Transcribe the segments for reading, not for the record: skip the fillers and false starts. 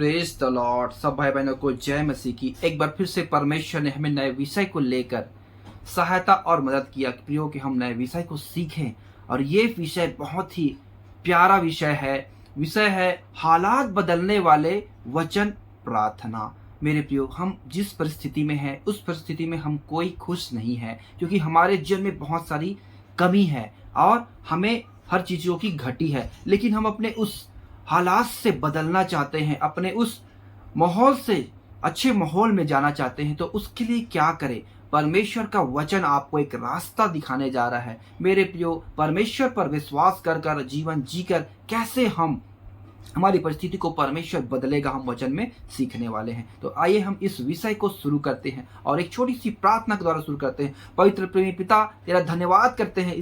Praise the Lord. सब भाई बहनों को जय मसीह की। एक बार फिर से परमेश्वर ने हमें नए विषय को लेकर सहायता और मदद किया प्रियो कि हम नए विषय को सीखें। और ये विषय बहुत ही प्यारा विषय है हालात बदलने वाले वचन प्रार्थना। मेरे प्रियो, हम जिस परिस्थिति में हैं उस परिस्थिति में हम कोई खुश नहीं है, क्योंकि हमारे जीवन में बहुत सारी कमी है और हमें हर चीज़ों की घटी है। लेकिन हम अपने उस हालात से बदलना चाहते हैं, अपने उस माहौल से अच्छे माहौल में जाना चाहते हैं। तो उसके लिए क्या करें? परमेश्वर का वचन आपको एक रास्ता दिखाने जा रहा है। मेरे प्रियो, परमेश्वर पर विश्वास कर कर जीवन जीकर कैसे हम हमारी परिस्थिति को परमेश्वर बदलेगा, हम वचन में सीखने वाले हैं। तो आइए हम इस विषय को शुरू करते हैं और एक छोटी सी प्रार्थना के द्वारा शुरू करते हैं। पवित्र प्रेमी पिता, तेरा धन्यवाद करते हैं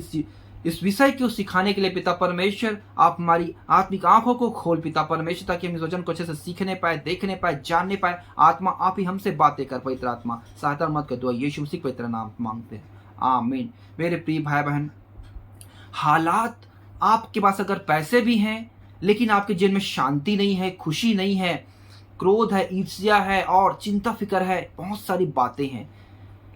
इस विषय को सिखाने के लिए। पिता परमेश्वर, आप हमारी आत्मिक आंखों को खोल पिता परमेश्वर, ताकि हम इस वचन को अच्छे से सीखने पाए, देखने पाए, जानने पाए। आत्मा आप ही हमसे बातें कर। पवित्र आत्मा सहायता मत कर। दुआ यीशु मसीह पवित्र नाम मांगते हैं, आमीन। मेरे प्रिय भाई बहन, हालात, आपके पास अगर पैसे भी हैं लेकिन आपके जीवन में शांति नहीं है, खुशी नहीं है, क्रोध है, ईर्ष्या है और चिंता फिक्र है, बहुत सारी बातें हैं।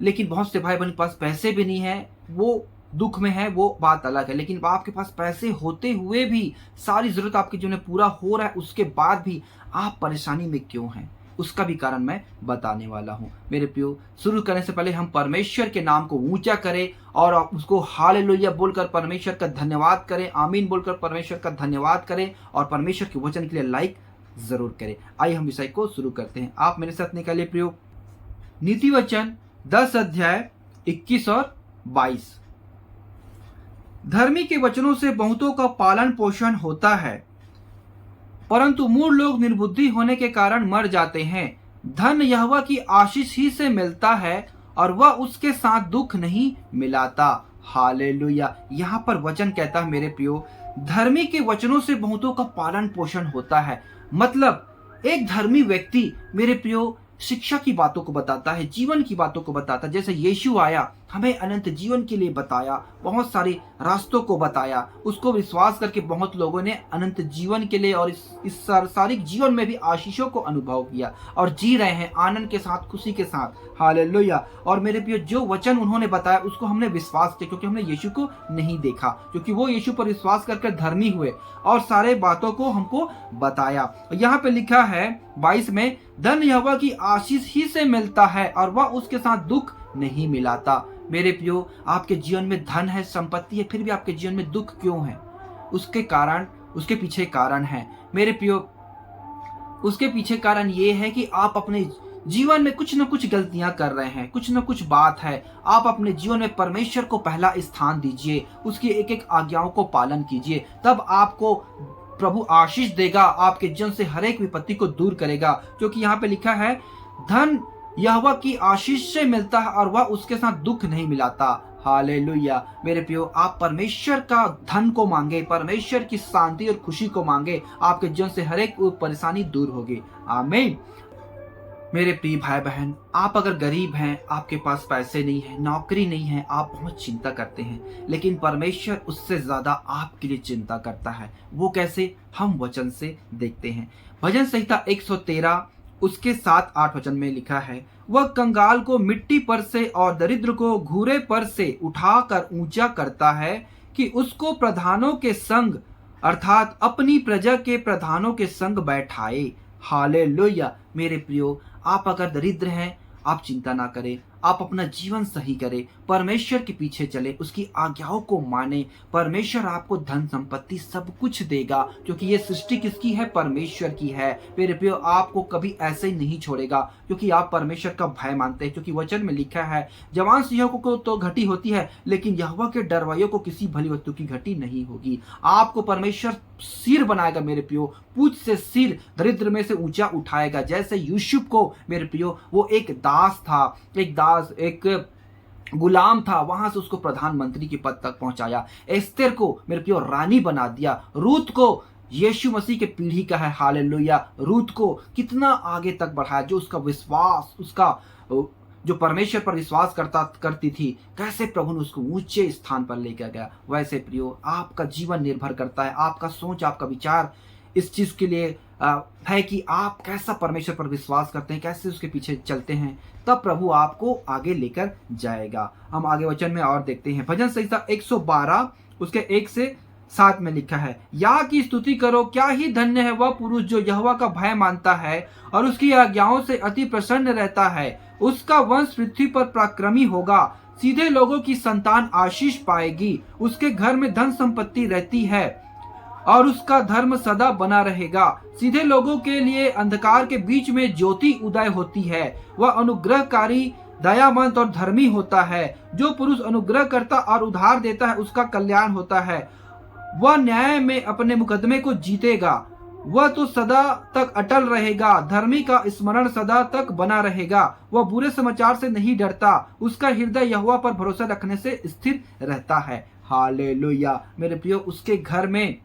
लेकिन बहुत से भाई बहन के पास पैसे भी नहीं है, वो दुख में है, वो बात अलग है। लेकिन आपके पास पैसे होते हुए भी, सारी जरूरत आपके जीवन में पूरा हो रहा है, उसके बाद भी आप परेशानी में क्यों हैं, उसका भी कारण मैं बताने वाला हूं। मेरे प्रियो, शुरू करने से पहले हम परमेश्वर के नाम को ऊंचा करें और उसको हालेलुया बोलकर परमेश्वर का धन्यवाद करें, आमीन बोलकर परमेश्वर का धन्यवाद करें और परमेश्वर के वचन के लिए लाइक जरूर करें। आइए हम विषय को शुरू करते हैं। आप मेरे साथ निकालिए प्रियो, नीति वचन 10 अध्याय 21 और 22। धर्मी के वचनों से बहुतों का पालन पोषण होता है, परंतु मूढ़ लोग निर्बुद्धि होने के कारण मर जाते हैं। धन यहोवा की आशीष ही से मिलता है और वह उसके साथ दुख नहीं मिलाता। हालेलुया। यहाँ पर वचन कहता है मेरे प्रियो, धर्मी के वचनों से बहुतों का पालन पोषण होता है। मतलब एक धर्मी व्यक्ति मेरे प्रियो शिक्षा की बातों को बताता है, जीवन की बातों को बताता है। जैसे यीशु आया, हमें अनंत जीवन के लिए बताया, बहुत सारे रास्तों को बताया। उसको विश्वास करके बहुत लोगों ने अनंत जीवन के लिए और इस सांसारिक जीवन में भी आशीषों को अनुभव किया और जी रहे हैं आनंद के साथ, खुशी के साथ। हालेलुया। और मेरे प्रिय, जो वचन उन्होंने बताया उसको हमने विश्वास किया, क्योंकि हमने यीशु को नहीं देखा, क्योंकि वो यीशु पर विश्वास करके धर्मी हुए और सारे बातों को हमको बताया। यहाँ पे लिखा है 22 में, धन यहोवा की आशीष ही से मिलता है और वह उसके साथ दुख नहीं मिलाता। मेरे प्रियो, आपके जीवन में धन है, संपत्ति है, फिर भी आपके जीवन में दुख क्यों है? उसके पीछे कारण है मेरे प्रियो। उसके पीछे कारण ये है कि आप अपने जीवन में कुछ न कुछ गलतियां कर रहे हैं, कुछ न कुछ बात है। आप अपने जीवन में परमेश्वर को पहला स्थान दीजिए, उसकी एक एक आज्ञाओं को पालन कीजिए, तब आपको प्रभु आशीष देगा, आपके जीवन से हर एक विपत्ति को दूर करेगा। क्योंकि यहाँ पे लिखा है, धन यहोवा की आशीष से मिलता है और वह उसके साथ दुख नहीं मिलाता। हालेलुया। मेरे प्रियो, आप परमेश्वर का धन को मांगे, परमेश्वर की शांति और खुशी को मांगे, आपके जीवन से हर एक परेशानी दूर होगी। आमीन। मेरे प्रिय भाई बहन, आप अगर गरीब हैं, आपके पास पैसे नहीं है, नौकरी नहीं है, आप बहुत चिंता करते हैं, लेकिन परमेश्वर उससे ज्यादा आपके लिए चिंता करता है। वो कैसे? हम वचन से देखते हैं। भजन संहिता 113 उसके 7-8 वचन में लिखा है, वह कंगाल को मिट्टी पर से और दरिद्र को घूरे पर से उठाकर ऊंचा करता है, कि उसको प्रधानों के संग अर्थात अपनी प्रजा के प्रधानों के संग बैठाए। हालेलुया। मेरे प्रियो, आप अगर दरिद्र हैं, आप चिंता ना करें, आप अपना जीवन सही करें, परमेश्वर के पीछे चले, उसकी आज्ञाओं को माने। परमेश्वर आपको धन संपत्ति सब कुछ देगा, क्योंकि ये सृष्टि किसकी है? परमेश्वर की है। मेरे प्रियो, आपको कभी ऐसे ही नहीं छोड़ेगा, क्योंकि आप परमेश्वर का भय मानते हैं। क्योंकि वचन में लिखा है, जवान सिंहों को तो घटी होती है, लेकिन यहोवा के डरवाइयों को किसी भली वस्तु की घटी नहीं होगी। आपको परमेश्वर सिर बनाएगा मेरे प्रियो, पूछ से सिर दरिद्र में से ऊंचा उठाएगा। जैसे यूसुफ को मेरे प्रियो, वो एक दास था, एक गुलाम था, वहां से उसको प्रधानमंत्री के पद तक पहुंचाया। एस्तेर को मेरे प्रियो रानी बना दिया। रूत को यीशु मसीह के पीढ़ी का है, हालेलुया। रूत को कितना आगे तक बढ़ाया, जो उसका विश्वास, उसका जो परमेश्वर पर विश्वास करती थी, कैसे प्रभु ने उसको ऊंचे स्थान पर लेकर गया। वैसे प्रियो, आपका जीवन निर्भर करता है, आपका सोच, आपका विचार इस चीज के लिए है कि आप कैसा परमेश्वर पर विश्वास करते हैं, कैसे उसके पीछे चलते हैं, तब प्रभु आपको आगे लेकर जाएगा। हम आगे वचन में और देखते हैं। भजन संहिता 112 उसके 1 से 7 में लिखा है, या की स्तुति करो, क्या ही धन्य है वह पुरुष जो यहोवा का भय मानता है और उसकी आज्ञाओं से अति प्रसन्न रहता है। उसका वंश पृथ्वी पर पराक्रमी होगा, सीधे लोगों की संतान आशीष पाएगी। उसके घर में धन संपत्ति रहती है और उसका धर्म सदा बना रहेगा। सीधे लोगों के लिए अंधकार के बीच में ज्योति उदय होती है। वह अनुग्रहकारी, दयावंत और धर्मी होता है। जो पुरुष अनुग्रह करता और उधार देता है उसका कल्याण होता है। वह न्याय में अपने मुकदमे को जीतेगा। वह तो सदा तक अटल रहेगा। धर्मी का स्मरण सदा तक बना रहेगा। वह बुरे समाचार से नहीं डरता। उसका हृदय यहोवा पर भरोसा रखने से स्थिर रहता है। हालेलुया। मेरे प्रियो, उसके घर में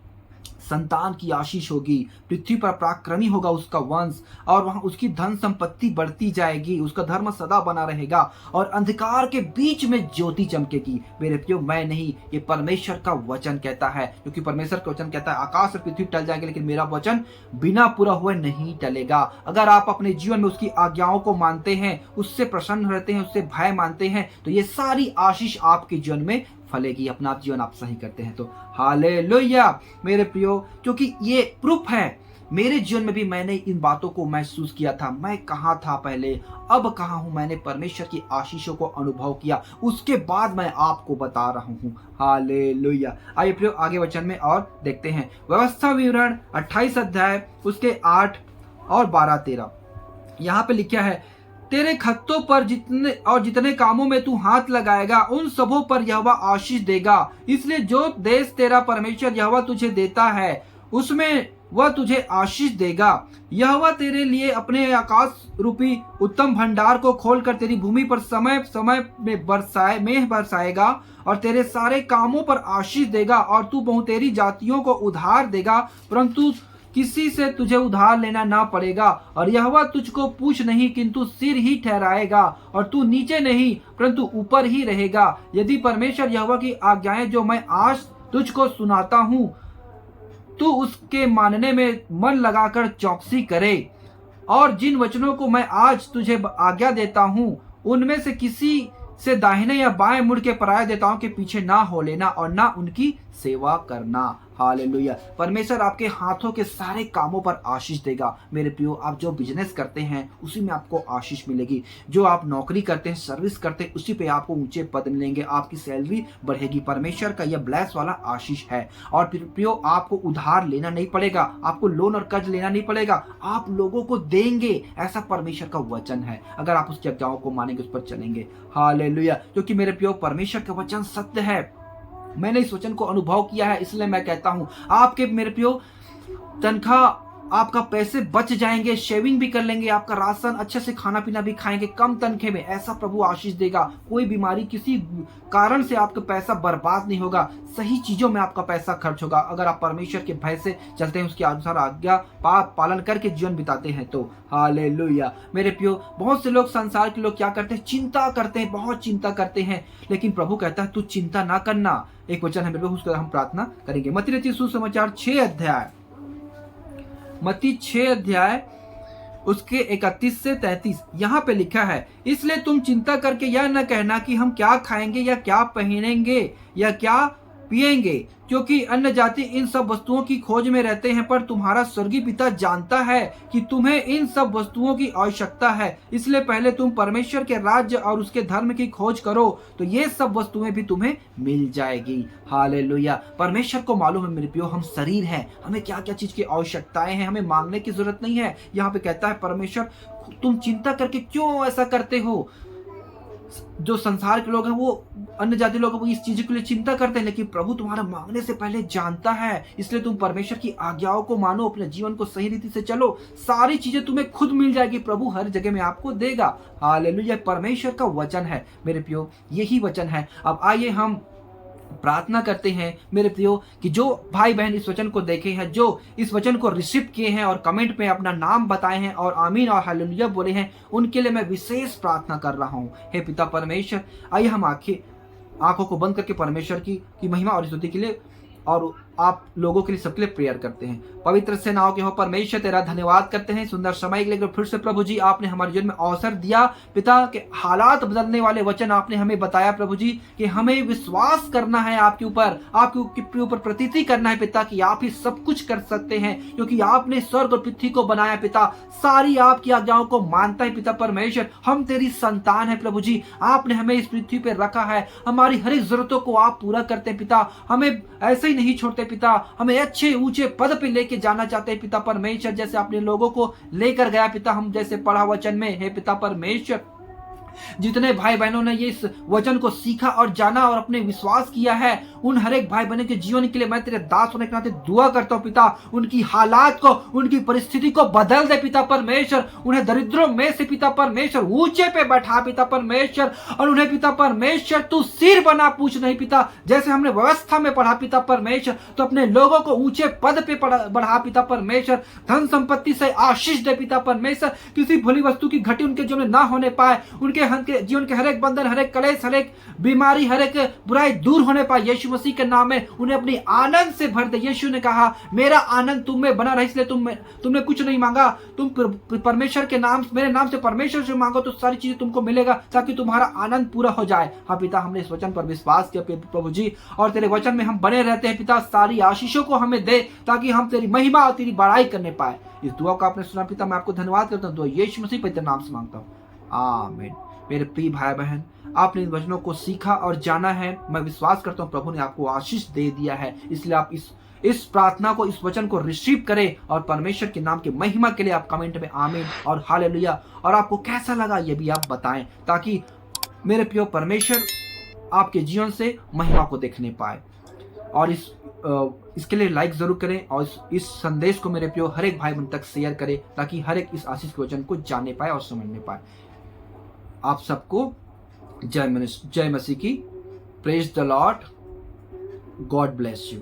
संतान की आशीष होगी, पृथ्वी पर पराक्रमी होगा उसका वंश, और वहां उसकी धन संपत्ति बढ़ती जाएगी। उसका धर्म सदा बना रहेगा और अंधकार के बीच में ज्योति चमकेगी। मेरे प्रियो, मैं नहीं, ये परमेश्वर का वचन कहता है, क्योंकि परमेश्वर का वचन कहता है आकाश और पृथ्वी टल जाएंगे लेकिन मेरा वचन बिना पूरा हुए नहीं टलेगा। अगर आप अपने जीवन में उसकी आज्ञाओं को मानते हैं, उससे प्रसन्न रहते हैं, उससे भय मानते हैं, तो ये सारी आशीष आपके जीवन में फलेगी। अपना जीवन आप सही करते हैं तो हालेलुया। मेरे प्रियो, क्योंकि ये प्रूफ है, मेरे जीवन में भी मैंने इन बातों को महसूस किया था। मैं कहाँ था पहले, अब कहाँ हूँ। मैंने परमेश्वर की आशीषों को अनुभव किया, उसके बाद मैं आपको बता रहा हूँ। हालेलुया। आइए प्रियो, आगे वचन में और देखते हैं। व्यवस्था विवरण 28 अध्याय उसके 8 और 12-13 यहाँ पे लिखा है, तेरे खत्तों पर जितने कामों में तू हाथ लगाएगा उन सबों पर यहोवा आशीष देगा। इसलिए जो देश तेरा परमेश्वर यहोवा तुझे देता है उसमें वह तुझे आशीष देगा। यहोवा तेरे लिए अपने आकाश रूपी उत्तम भंडार को खोलकर तेरी भूमि पर समय समय में मेघ बरसाएगा और तेरे सारे कामों पर आशीष देगा। और तू बहुतेरी जातियों को उधार देगा, परंतु किसी से तुझे उधार लेना ना पड़ेगा। और यहोवा तुझको पूछ नहीं किंतु सिर ही ठहराएगा, और तू नीचे नहीं परंतु ऊपर ही रहेगा। यदि परमेश्वर यहोवा की आज्ञाएं जो मैं आज तुझको सुनाता हूँ, तू उसके मानने में मन लगाकर चौकसी करे, और जिन वचनों को मैं आज तुझे आज्ञा देता हूँ उनमें से किसी से दाहिने या बाएं मुड़ के पराये देवताओं के पीछे ना हो लेना और ना उनकी सेवा करना। हालेलुया। परमेश्वर आपके हाथों के सारे कामों पर आशीष देगा। मेरे प्रियो, आप जो बिजनेस करते हैं उसी में आपको आशीष मिलेगी। जो आप नौकरी करते हैं, सर्विस करते हैं, उसी पे आपको ऊंचे पद मिलेंगे, आपकी सैलरी बढ़ेगी। परमेश्वर का यह ब्लेस वाला आशीष है। और प्रियो, आपको उधार लेना नहीं पड़ेगा, आपको लोन और कर्ज लेना नहीं पड़ेगा, आप लोगों को देंगे। ऐसा परमेश्वर का वचन है, अगर आप उसकी आज्ञाओं को मानेंगे, उस पर चलेंगे। हालेलुया। क्योंकि मेरे प्रियो, परमेश्वर का वचन सत्य है। मैंने इस वचन को अनुभव किया है, इसलिए मैं कहता हूं आपके मेरे प्रियो तनख्वाह, आपका पैसे बच जाएंगे, शेविंग भी कर लेंगे, आपका राशन अच्छे से खाना पीना भी खाएंगे कम तनखे में। ऐसा प्रभु आशीष देगा। कोई बीमारी, किसी कारण से आपका पैसा बर्बाद नहीं होगा, सही चीजों में आपका पैसा खर्च होगा। अगर आप परमेश्वर के भय से चलते हैं, उसके अनुसार आज्ञा पालन करके जीवन बिताते हैं तो। हालेलुया। मेरे प्रियो, बहुत से लोग, संसार के लोग क्या करते हैं, चिंता करते हैं, बहुत चिंता करते हैं, लेकिन प्रभु कहता है तू चिंता ना करना। एक वचन है मेरे प्रियो, उसका हम प्रार्थना करेंगे। मत्ती रचित सुसमाचार 6 अध्याय, मत्ती 6 अध्याय उसके 31 से 33 यहाँ पे लिखा है, इसलिए तुम चिंता करके यह न कहना कि हम क्या खाएंगे या क्या पहनेंगे या क्या पिएंगे, क्योंकि अन्य जाति इन सब वस्तुओं की खोज में रहते हैं, पर तुम्हारा स्वर्गीय पिता जानता है कि तुम्हें इन सब वस्तुओं की आवश्यकता है। इसलिए पहले तुम परमेश्वर के राज्य और उसके धर्म की खोज करो, तो ये सब वस्तुएं भी तुम्हें मिल जाएगी। हालेलुया। परमेश्वर को मालूम है मेरे प्रियो, हम शरीर हैं, हमें क्या क्या चीज की आवश्यकताएं हैं, हमें मांगने की जरूरत नहीं है। यहाँ पे कहता है परमेश्वर, तुम चिंता करके क्यों ऐसा करते हो। जो संसार के लोग हैं, वो अन्य जाति लोग हैं, वो इस चीज के लिए चिंता करते हैं, लेकिन प्रभु तुम्हारा मांगने से पहले जानता है। इसलिए तुम परमेश्वर की आज्ञाओं को मानो, अपने जीवन को सही रीति से चलो, सारी चीजें तुम्हें खुद मिल जाएगी। प्रभु हर जगह में आपको देगा। हालेलुया। परमेश्वर का वचन है मेरे प्रियो, यही वचन है। अब आइए हम प्रार्थना करते हैं मेरे प्रियो, कि जो भाई बहन इस वचन को देखे हैं, जो इस वचन को रिसीव किए हैं और कमेंट में अपना नाम बताए हैं और आमीन और हालेलुया बोले हैं, उनके लिए मैं विशेष प्रार्थना कर रहा हूं। हे पिता परमेश्वर, आइए हम आंखों को बंद करके परमेश्वर की महिमा और स्तुति के लिए और आप लोगों के लिए, सबके लिए प्रेयर करते हैं। पवित्र सेनाओं के हो परमेश्वर, तेरा धन्यवाद करते हैं सुंदर समय के लिए। फिर से प्रभु जी आपने हमारे जीवन में अवसर दिया पिता के हालात बदलने वाले वचन आपने हमें बताया प्रभु जी कि हमें विश्वास करना है आपके ऊपर, आपके ऊपर प्रतीति करना है पिता कि आप ही सब कुछ कर सकते हैं, क्योंकि आपने स्वर्ग और पृथ्वी को बनाया पिता, सारी आपकी आज्ञाओं को मानता है पिता परमेश्वर। हम तेरी संतान है प्रभु जी, आपने हमें इस पृथ्वी पर रखा है, हमारी हर एक जरूरतों को आप पूरा करते हैं पिता, हमें ऐसे ही नहीं छोड़ते पिता, हमें अच्छे ऊंचे पद पे लेके जाना चाहते हैं पिता परमेश्वर, जैसे आपने लोगों को लेकर गया पिता। हम जैसे पढ़ा वचन में है पिता परमेश्वर, जितने भाई बहनों ने ये इस वचन को सीखा और जाना और अपने विश्वास किया है, उन हर एक भाई बहनों के जीवन के लिए मैं तेरे दास होने के नाते दुआ करता हूं पिता, उनकी हालात को, उनकी परिस्थिति को बदल दे पिता परमेश्वर, उन्हें दरिद्रों में से पिता परमेश्वर ऊंचे पे बैठा पिता परमेश्वर, और उन्हें पिता परमेश्वर तू सिर बना, पूछ नहीं पिता, जैसे हमने व्यवस्था में पढ़ा पिता परमेश्वर, तो अपने लोगों को ऊंचे पद पे बढ़ा पिता परमेश्वर, धन संपत्ति से आशीष दे पिता परमेश्वर, किसी भली वस्तु की घटी उनके जीवन में ना होने पाए, उनके जीवन के हर एक बंधन, हर एक कलेश, हर एक बीमारी, हर एक बुराई दूर होने पाए यीशु मसीह के नाम में, उन्हें अपनी आनंद से भर दे। यीशु ने कहा मेरा आनंद तुम में बना रहे, इसलिए तुमने कुछ नहीं मांगा, तुम परमेश्वर के नाम, मेरे नाम से परमेश्वर से मांगो तो सारी चीजें तुमको मिलेगा, ताकि तुम्हारा आनंद पूरा हो जाए। हाँ पिता, हमने इस वचन पर विश्वास किया प्रभु जी, और तेरे वचन में हम बने रहते हैं पिता, सारी आशीषों को हमें दे ताकि हम तेरी महिमा और तेरी बड़ाई करने पाए। इस दुआ को आपने सुना पिता, मैं आपको धन्यवाद करता हूँ, दुआ यीशु मसीह पवित्र नाम से मांगता हूँ, आमीन। मेरे प्रिय भाई बहन, आपने इन वचनों को सीखा और जाना है, मैं विश्वास करता हूँ प्रभु ने आपको आशीष दे दिया है, इसलिए आप इस प्रार्थना को, इस वचन को रिसीव करें और परमेश्वर के नाम की महिमा के लिए आप कमेंट में आमीन और हालेलुया, और आपको कैसा लगा ये भी आप बताएं, ताकि मेरे प्रिय परमेश्वर आपके जीवन से महिमा को देखने पाए। और इसके लिए लाइक जरूर करें, और इस संदेश को मेरे प्रिय हर एक भाई बहन तक शेयर करें, ताकि हर एक इस आशीष के वचन को जानने पाए और समझने पाए। आप सबको जय मसीह की, praise the Lord, God bless you.